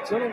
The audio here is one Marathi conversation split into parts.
पूरे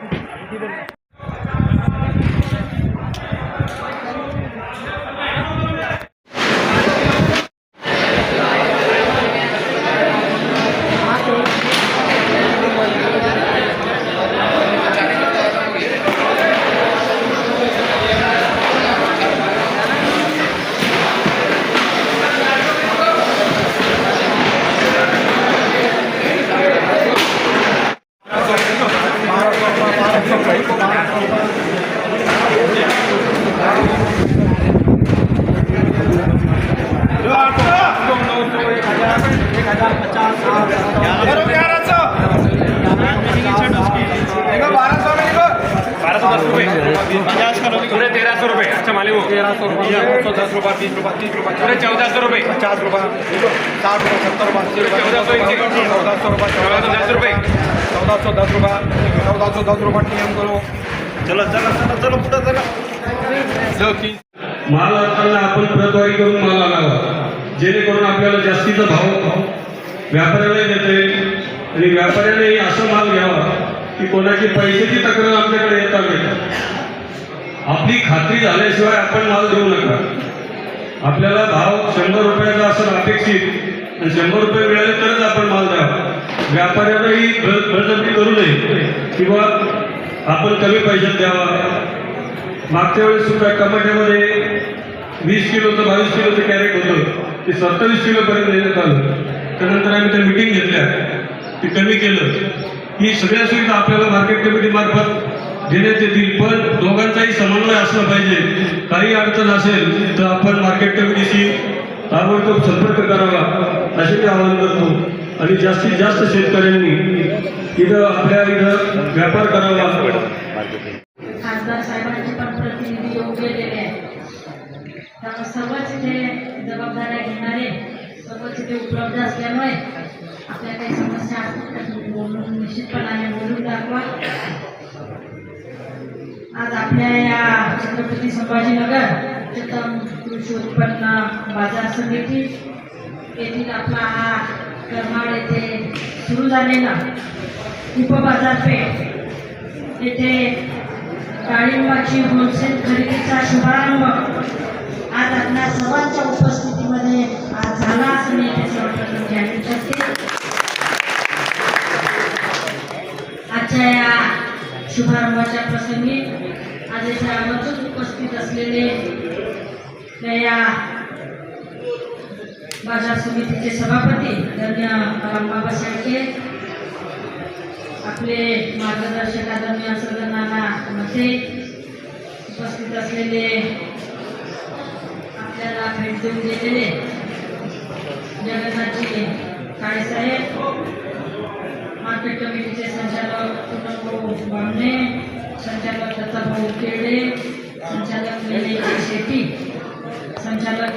1300 रुपये। अच्छा मालिक 1300 रुपये, 10 रुपये, 20 रुपये, 30 रुपये, पूरे 1400 रुपये, 50 रुपये, 60 रुपये, 70 रुपये, 1400 रुपये, 1410 रुपये, 1410 रुपये, 1410 रुपये टीएम करो। चलो चलो चलो चलो पुढे चला। माल आणताना आपण प्रतवारी करून माल आणावा, जेणेकरून आपल्याला जास्तीचा भाव व्यापाऱ्याला देता येईल आणि व्यापाऱ्याने असं माल घ्यावा की कोणाची पैशाची तक्रार आपल्याकडे येता नाही। आपली खात्री झाल्याशिवाय आपण माल देऊ नका। आपल्याला भाव 100 रुपयाचा असं अपेक्षित आणि 100 रुपये मिळाले तरच आपण माल द्यावा। व्यापाऱ्यालाही बळजबरी करू नये किंवा आपण कमी पैशात द्यावा। मागच्या वेळेस सुद्धा टमाट्यामध्ये 20 किलोचं 22 किलोचं कॅरेट होतं, ते 27 किलोपर्यंत देण्यात आलं। त्यानंतर आम्ही त्या मीटिंग घेतल्या, ते कमी केलं। ही सगळ्या सुविधा आपल्याला मार्केट कमिटी मार्फत देण्यात येतील, पण दोघांचाही समन्वय असला पाहिजे। काही अडचण असेल तर आपण मार्केट कमिटीशी ताबडतोब संपर्क करावा असे मी आवाहन करतो आणि जास्तीत जास्त शेतकऱ्यांनी इथं आपल्या इथं व्यापार करावा। खासदार साहेबांचे पण प्रतिनिधी येऊन गेलेले आहेत, त्यामुळे सर्वच इथे जबाबदाऱ्या घेणारे सर्वच इथे उपलब्ध असल्यामुळे आपल्या काही समस्या असतील तर बोलून निश्चितपणाने बोलून दाखवा। आज आपल्या या छत्रपती संभाजीनगर उच्चतम कृषी उत्पन्न बाजार समिती येथील आपला हा करमाड येथे सुरू झालेला उपबाजारपेठ येथे डाळिंबाची होलसेल खरेदीचा शुभारंभ आज आपल्या सर्वांच्या उपस्थितीमध्ये आज झाला असं मी याचे सर्वप्रथम जाहीर करते। आजच्या या शुभारंभाच्या प्रसंगी आज येथे आवर्जून उपस्थित असलेले या बाजार समितीचे सभापती धन्य रामबाबा शेळके, आपले मार्गदर्शक आदरणीय सगळ्यांना मध्ये उपस्थित असलेले आपल्याला भेट देऊन गेलेले जगन्नाथजी काळेसाहेब, मार्केट कमिटीचे संचालक पूनमभाऊ बामणे, संचालक दत्ताभाऊ केडे, संचालक शेट्टी, संचालक